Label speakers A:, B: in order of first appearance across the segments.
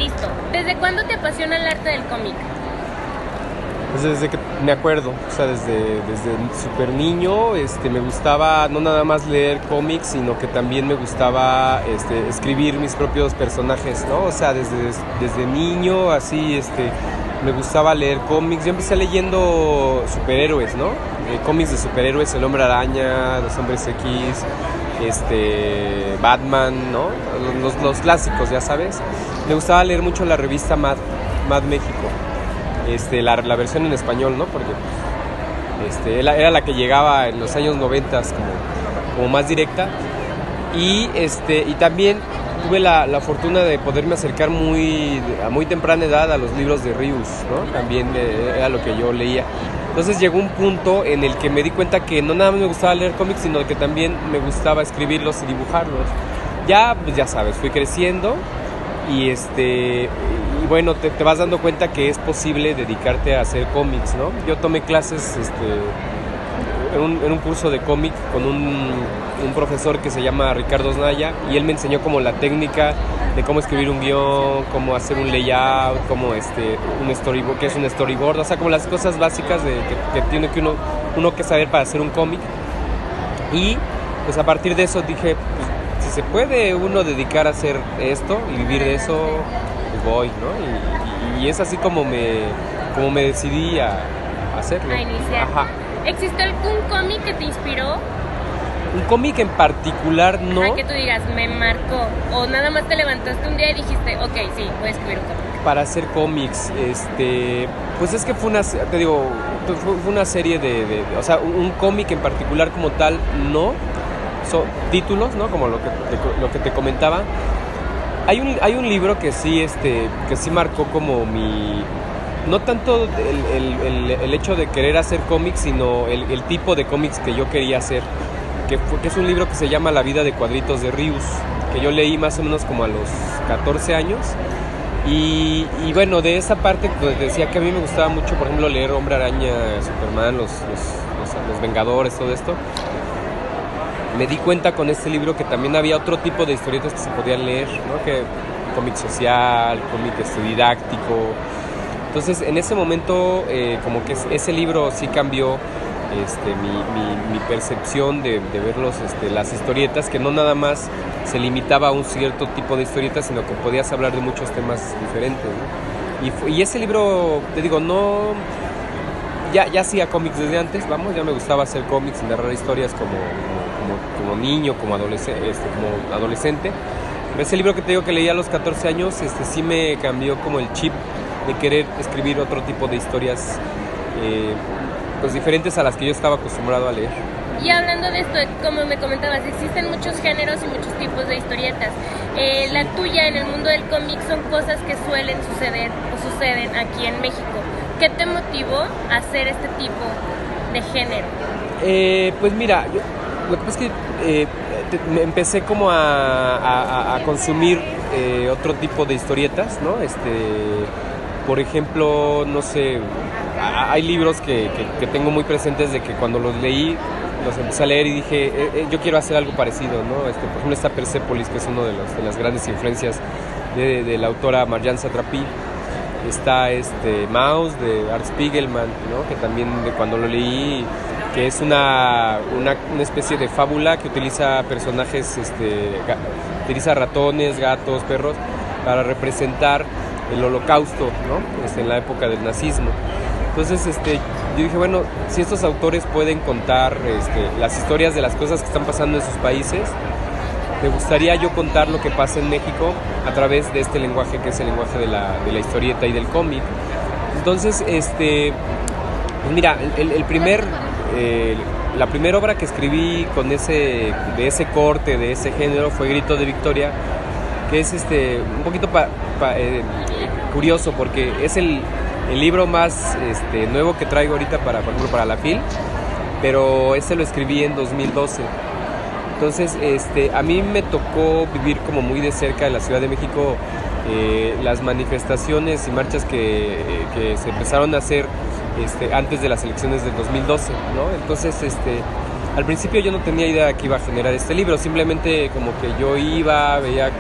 A: Listo. ¿Desde cuándo te apasiona el arte del cómic?
B: Pues desde que me acuerdo, o sea, desde súper niño, me gustaba no nada más leer cómics, sino que también me gustaba escribir mis propios personajes, ¿no? O sea, desde niño, así, me gustaba leer cómics. Yo empecé leyendo superhéroes, ¿no? Cómics de superhéroes, El Hombre Araña, Los Hombres X, Batman, ¿no? Los clásicos, ya sabes. Me gustaba leer mucho la revista Mad México. La versión en español, ¿no? Porque era la que llegaba en los años 90 como más directa. Y también tuve la fortuna de poderme acercar a muy temprana edad a los libros de Rius, ¿no? También era lo que yo leía. Entonces llegó un punto en el que me di cuenta que no nada más me gustaba leer cómics, sino que también me gustaba escribirlos y dibujarlos. Ya, pues ya sabes, fui creciendo y bueno, te vas dando cuenta que es posible dedicarte a hacer cómics, ¿no? Yo tomé clases en un curso de cómic con un profesor que se llama Ricardo Osnaya, y él me enseñó como la técnica de cómo escribir un guión, cómo hacer un layout, cómo un storyboard, que es un storyboard, o sea, como las cosas básicas que tiene que uno que saber para hacer un cómic. Y pues a partir de eso dije, pues, si se puede uno dedicar a hacer esto y vivir de eso, pues voy, ¿no? Y es así como me decidí a hacerlo.
A: A iniciar.
B: Ajá.
A: ¿Existe algún cómic que te inspiró?
B: Un cómic en particular no.
A: Ajá, que tú digas, me marcó. O nada más te levantaste un día y dijiste, ok, sí, voy a escribir un cómic.
B: Para hacer cómics, pues es que fue una serie o sea, un cómic en particular como tal, no. Son títulos, ¿no? Como lo que te comentaba. Hay un libro que sí marcó como no tanto el hecho de querer hacer cómics, sino el tipo de cómics que yo quería hacer, que es un libro que se llama La vida de cuadritos de Rius, que yo leí más o menos como a los 14 años. Y bueno, de esa parte pues, decía que a mí me gustaba mucho, por ejemplo, leer Hombre Araña, Superman, los Vengadores, todo esto. Me di cuenta con este libro que también había otro tipo de historietas que se podían leer, ¿no? Que cómic social, cómic didáctico. Entonces, en ese momento, como que ese libro sí cambió mi percepción de ver las historietas, que no nada más se limitaba a un cierto tipo de historietas, sino que podías hablar de muchos temas diferentes, ¿no? Y ese libro, te digo, no... Ya hacía cómics desde antes, ya me gustaba hacer cómics y narrar historias como niño, como adolescente. Pero ese libro que te digo que leí a los 14 años, sí me cambió como el chip de querer escribir otro tipo de historias pues diferentes a las que yo estaba acostumbrado a leer.
A: Y hablando de esto, como me comentabas, existen muchos géneros y muchos tipos de historietas. Sí. La tuya en el mundo del cómic son cosas que suelen suceder o suceden aquí en México. ¿Qué te motivó a hacer este tipo de género?
B: Pues mira, lo que pasa es que me empecé como a consumir otro tipo de historietas, ¿no? Por ejemplo, no sé, hay libros que tengo muy presentes de que cuando los leí, los empecé a leer y dije, yo quiero hacer algo parecido, ¿no? Por ejemplo, está Persépolis, que es uno de las grandes influencias de la autora Marjane Satrapi. Está Maus de Art Spiegelman, ¿no? Que también cuando lo leí, que es una especie de fábula que utiliza personajes, utiliza ratones, gatos, perros, para representar el holocausto, ¿no? En la época del nazismo. Entonces, yo dije, bueno, si estos autores pueden contar las historias de las cosas que están pasando en sus países, me gustaría yo contar lo que pasa en México a través de este lenguaje que es el lenguaje de la historieta y del cómic. Entonces, pues mira, la primera obra que escribí de ese corte, de ese género, fue Grito de Victoria, que es un poquito curioso porque es el libro más nuevo que traigo ahorita por ejemplo, para la FIL, pero lo escribí en 2012. Entonces, a mí me tocó vivir como muy de cerca en la Ciudad de México las manifestaciones y marchas que se empezaron a hacer antes de las elecciones del 2012, ¿no? Entonces, al principio yo no tenía idea de que iba a generar este libro, simplemente como que yo veía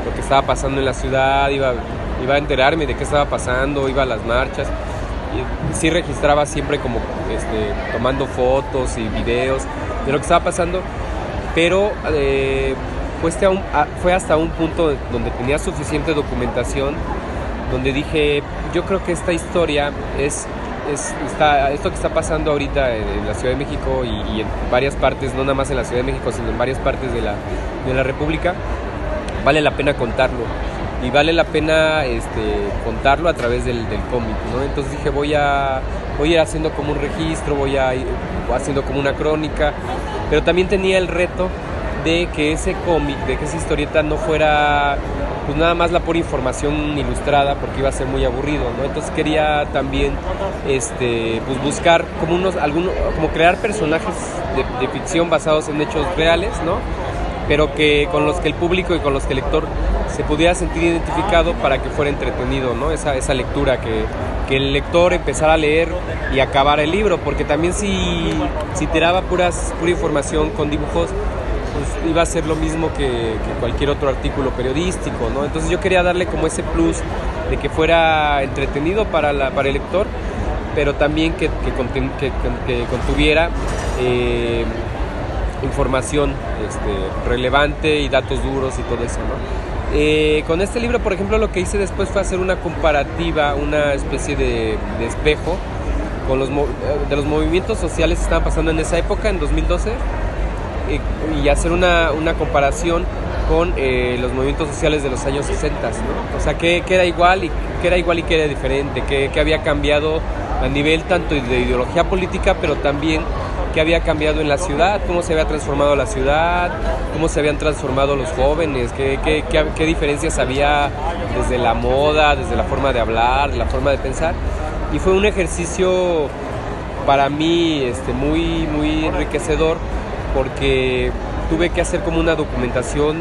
B: lo que estaba pasando en la ciudad, iba iba a enterarme de qué estaba pasando, iba a las marchas. Y sí registraba siempre como tomando fotos y videos de lo que estaba pasando, pero fue hasta un punto donde tenía suficiente documentación, donde dije, yo creo que esta historia esto que está pasando ahorita en la Ciudad de México y en varias partes, no nada más en la Ciudad de México, sino en varias partes de la República, vale la pena contarlo. Y vale la pena contarlo a través del cómic, ¿no? Entonces dije, voy a ir haciendo como un registro, voy a ir haciendo como una crónica, pero también tenía el reto de que ese cómic, de que esa historieta no fuera pues nada más la pura información ilustrada, porque iba a ser muy aburrido, ¿no? Entonces quería también pues buscar como crear personajes de ficción basados en hechos reales, ¿no? Pero con los que el público y con los que el lector se pudiera sentir identificado para que fuera entretenido, ¿no? Esa lectura, que el lector empezara a leer y acabara el libro, porque también si tiraba pura información con dibujos, pues iba a ser lo mismo que cualquier otro artículo periodístico, ¿no? Entonces yo quería darle como ese plus de que fuera entretenido para el lector, pero también que contuviera información relevante y datos duros y todo eso, ¿no? Con este libro, por ejemplo, lo que hice después fue hacer una comparativa, una especie de espejo de los movimientos sociales que estaban pasando en esa época, en 2012, y hacer una comparación con los movimientos sociales de los años 60, ¿no? O sea, qué era igual y qué era diferente, qué había cambiado a nivel tanto de ideología política, pero también qué había cambiado en la ciudad, cómo se había transformado la ciudad, cómo se habían transformado los jóvenes, qué diferencias había desde la moda, desde la forma de hablar, la forma de pensar. Y fue un ejercicio para mí muy, muy enriquecedor, porque tuve que hacer como una documentación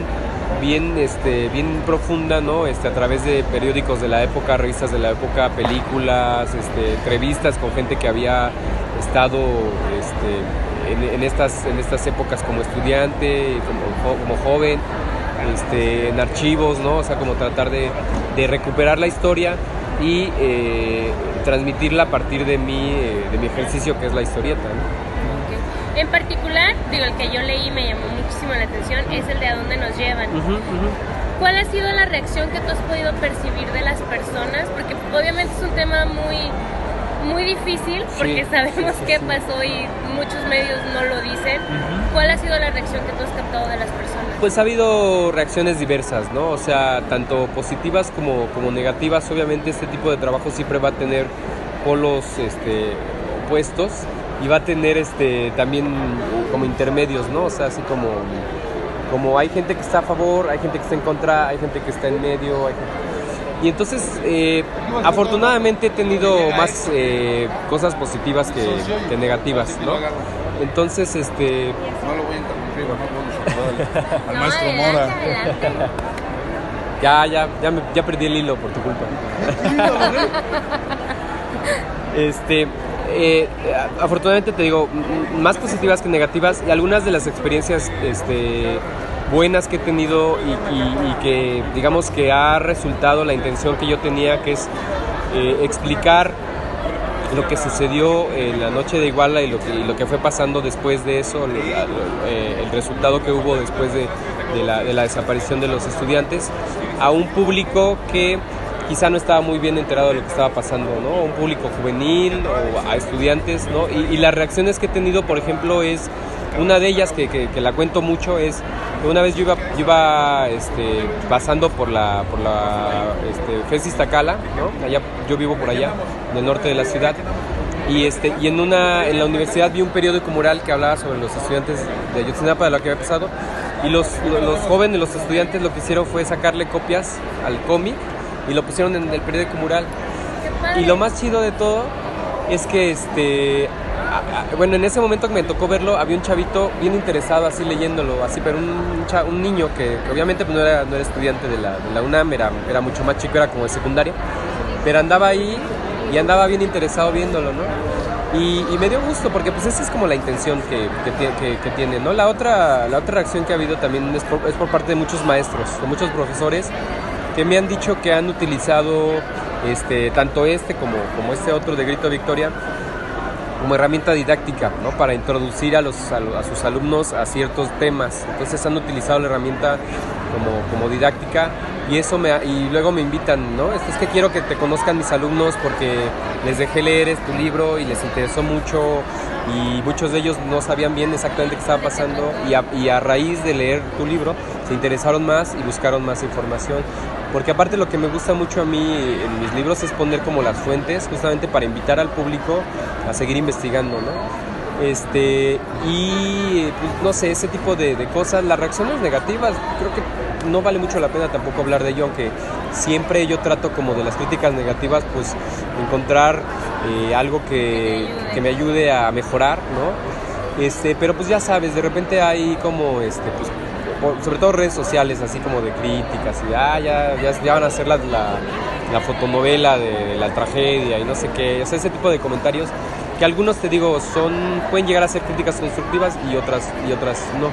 B: bien profunda, ¿no? A través de periódicos de la época, revistas de la época, películas, entrevistas con gente que había estado en estas épocas como estudiante, como joven, en archivos, ¿no? O sea, como tratar de recuperar la historia y transmitirla a partir de mi ejercicio, que es la historieta, ¿no?
A: En particular, el que yo leí me llamó muchísimo la atención, es el de A dónde nos llevan. ¿Cuál ha sido la reacción que tú has podido percibir de las personas? Porque obviamente es un tema muy difícil, porque sabemos qué pasó y muchos medios no lo dicen. ¿Cuál ha sido la reacción que tú has captado de las personas?
B: Pues ha habido reacciones diversas, ¿no? O sea, tanto positivas como negativas. Obviamente este tipo de trabajo siempre va a tener polos opuestos, y va a tener también como intermedios, ¿no? O sea, así como hay gente que está a favor, hay gente que está en contra, hay gente que está en medio, y entonces afortunadamente he tenido más cosas positivas que negativas, ¿no? Entonces
C: no lo voy a interrumpir, no al maestro Mora.
B: Ya perdí el hilo por tu culpa. Afortunadamente te digo, más positivas que negativas, y algunas de las experiencias buenas que he tenido y que digamos que ha resultado la intención que yo tenía, que es explicar lo que sucedió en la noche de Iguala y lo que fue pasando después de eso, el resultado que hubo después de la desaparición de los estudiantes, a un público que quizá no estaba muy bien enterado de lo que estaba pasando, ¿no? Un público juvenil o a estudiantes, ¿no? Y las reacciones que he tenido, por ejemplo, es una de ellas que la cuento mucho, es que una vez yo iba pasando por la FES Iztacala, ¿no? Allá, yo vivo por allá, en el norte de la ciudad, y en la universidad vi un periódico mural que hablaba sobre los estudiantes de Ayotzinapa, de lo que había pasado, y los jóvenes, los estudiantes, lo que hicieron fue sacarle copias al cómic y lo pusieron en el periódico mural. Y lo más chido de todo es que bueno, en ese momento que me tocó verlo, había un chavito bien interesado así leyéndolo, así, pero un niño que obviamente pues, no era estudiante de la UNAM, era mucho más chico, era como de secundaria, pero andaba ahí y andaba bien interesado viéndolo, ¿no? Y me dio gusto, porque pues esa es como la intención que tiene, ¿no? La otra reacción que ha habido también es por parte de muchos maestros, de muchos profesores, que me han dicho que han utilizado tanto como este otro de Grito Victoria como herramienta didáctica, ¿no? Para introducir a sus alumnos a ciertos temas. Entonces han utilizado la herramienta como didáctica y luego me invitan, ¿no? Es que quiero que te conozcan mis alumnos porque les dejé leer tu libro y les interesó mucho y muchos de ellos no sabían bien exactamente qué estaba pasando y a raíz de leer tu libro se interesaron más y buscaron más información. Porque aparte lo que me gusta mucho a mí en mis libros es poner como las fuentes justamente para invitar al público a seguir investigando, ¿no? Y pues, no sé, ese tipo de cosas. Las reacciones negativas, creo que no vale mucho la pena tampoco hablar de ello, aunque siempre yo trato como de las críticas negativas, pues encontrar algo que me ayude a mejorar, ¿no? Pero pues ya sabes, de repente hay como, pues, sobre todo redes sociales, así como de críticas, y ya van a hacer la fotonovela de la tragedia y no sé qué, o sea, ese tipo de comentarios que algunos, te digo, pueden llegar a ser críticas constructivas y otras no.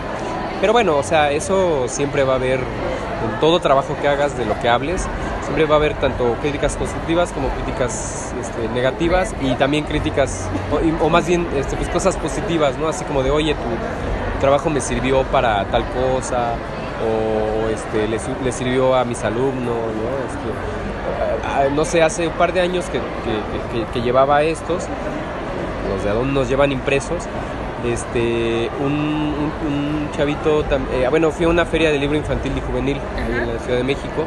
B: Pero bueno, o sea, eso siempre va a haber, en todo trabajo que hagas, de lo que hables, siempre va a haber tanto críticas constructivas como críticas negativas y también críticas, o más bien pues cosas positivas, ¿no? Así como de, oye, tu trabajo me sirvió para tal cosa, o le sirvió a mis alumnos, ¿no? No sé, hace un par de años que llevaba estos, los de alumnos llevan impresos, un chavito, bueno, fui a una feria de libro infantil y juvenil en la Ciudad de México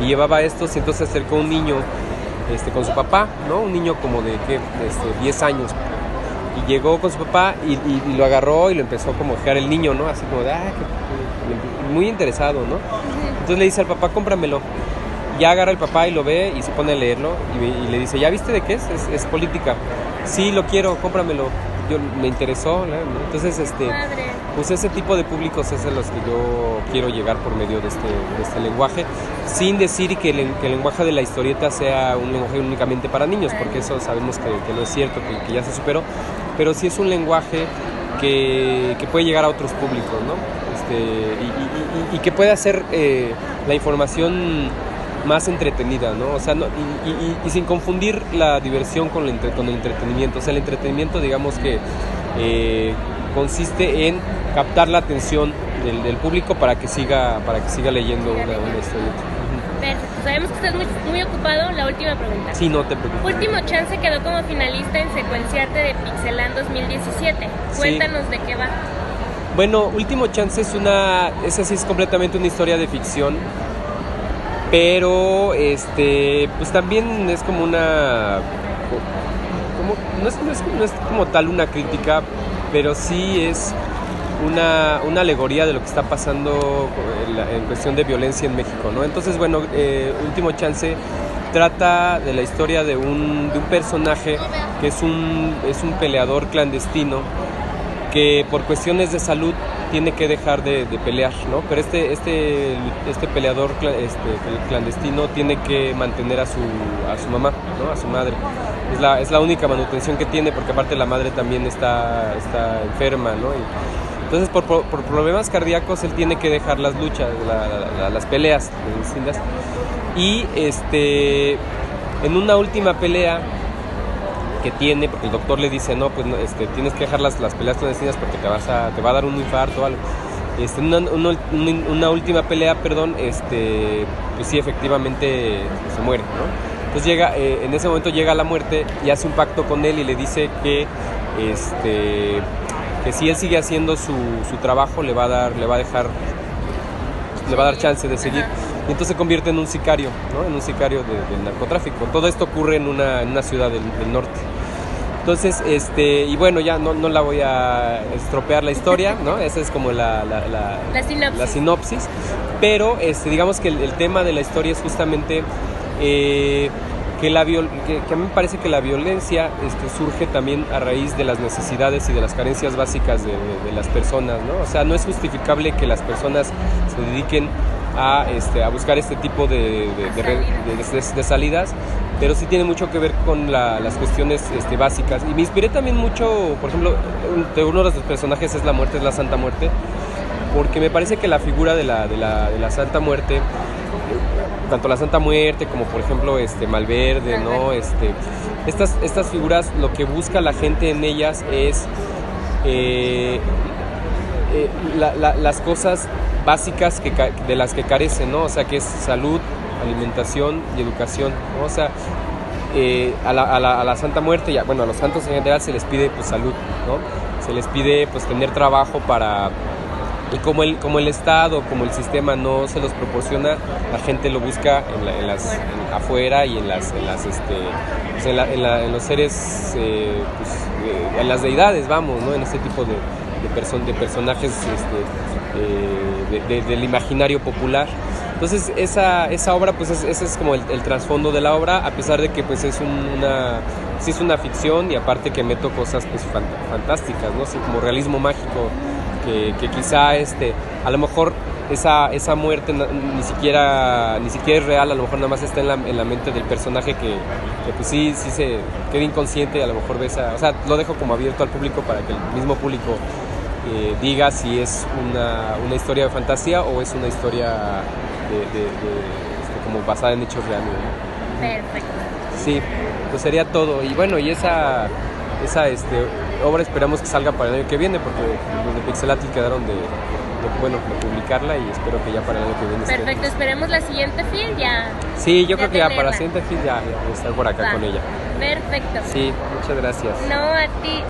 B: y llevaba estos y entonces se acercó un niño con su papá, ¿no? Un niño como de 10 años. Y llegó con su papá y lo agarró y lo empezó como a ojear el niño, ¿no? Así como de, muy interesado, ¿no? Entonces le dice al papá, cómpramelo. Ya agarra el papá y lo ve y se pone a leerlo y le dice, ¿ya viste de qué es? Es política. Sí, lo quiero, cómpramelo. Me interesó, ¿no? Entonces, pues ese tipo de públicos es a los que yo quiero llegar por medio de este lenguaje, sin decir que el lenguaje de la historieta sea un lenguaje únicamente para niños, porque eso sabemos que no es cierto, que ya se superó, pero sí es un lenguaje que puede llegar a otros públicos, ¿no? Y que puede hacer la información más entretenida, ¿no? O sea, y sin confundir la diversión con el entretenimiento. O sea, el entretenimiento, digamos que consiste en captar la atención del público para que siga leyendo una historieta.
A: Perfecto. Sabemos que estás muy ocupado. La última pregunta.
B: Sí, no te preocupes.
A: Último Chance quedó como finalista en Secuenciarte de Pixeland 2017. Cuéntanos de qué va.
B: Bueno, Último Chance esa sí es completamente una historia de ficción. Pero pues también es como no es como tal una crítica, pero sí es una alegoría de lo que está pasando en cuestión de violencia en México, ¿no? Entonces, bueno, Último Chance trata de la historia de un personaje que es un peleador clandestino que por cuestiones de salud tiene que dejar de pelear, ¿no? Pero este peleador clandestino tiene que mantener a su mamá, ¿no? A su madre. Es la única manutención que tiene, porque aparte la madre también está enferma, ¿no? Entonces por problemas cardíacos él tiene que dejar las luchas, las peleas distintas. Y en una última pelea que tiene, porque el doctor le dice, no, pues tienes que dejar las peleas clandestinas porque te va a dar un infarto o algo. Una última pelea, perdón, pues sí, efectivamente se muere, ¿no? Entonces en ese momento llega la muerte y hace un pacto con él y le dice que si él sigue haciendo su trabajo le va a dar chance de seguir. Y entonces se convierte en un sicario, ¿no? En un sicario del narcotráfico. Todo esto ocurre en una ciudad del norte. Entonces, y bueno, ya no la voy a estropear la historia, ¿no? Esa es como la sinopsis. Pero digamos que el tema de la historia es justamente que a mí me parece que la violencia surge también a raíz de las necesidades y de las carencias básicas de las personas, ¿no? O sea, no es justificable que las personas se dediquen a buscar este tipo de salidas, pero sí tiene mucho que ver con las cuestiones básicas. Y me inspiré también mucho, por ejemplo, uno de los personajes es la Santa Muerte, porque me parece que la figura de la Santa Muerte tanto la Santa Muerte como por ejemplo Malverde, ¿no? Estas figuras, lo que busca la gente en ellas es las cosas básicas de las que carecen, ¿no? O sea, que es salud, alimentación y educación, ¿no? O sea, a la Santa Muerte, a los santos en general se les pide pues salud, ¿no? Se les pide pues tener trabajo y como el Estado, como el sistema no se los proporciona, la gente lo busca afuera y en los seres, en las deidades, vamos, ¿no? En este tipo de personajes del imaginario popular. Entonces esa obra, pues ese es como el trasfondo de la obra, a pesar de que pues es una ficción, y aparte que meto cosas pues fantásticas, ¿no? Así como realismo mágico, que quizá a lo mejor esa muerte ni siquiera es real, a lo mejor nada más está en la mente del personaje que pues sí se queda inconsciente, y a lo mejor o sea, lo dejo como abierto al público para que el mismo público diga si es una historia de fantasía o es una historia como basada en hechos reales, ¿no?
A: Perfecto.
B: Sí, pues sería todo. Y bueno, y esa obra esperamos que salga para el año que viene, porque los de Pixelatl quedaron de publicarla, y espero que ya para el año que viene
A: Perfecto, esperemos la siguiente FIL ya.
B: Sí, yo creo que ya para la siguiente FIL ya voy a estar por acá con ella.
A: Perfecto.
B: Sí, muchas gracias.
A: No, a ti.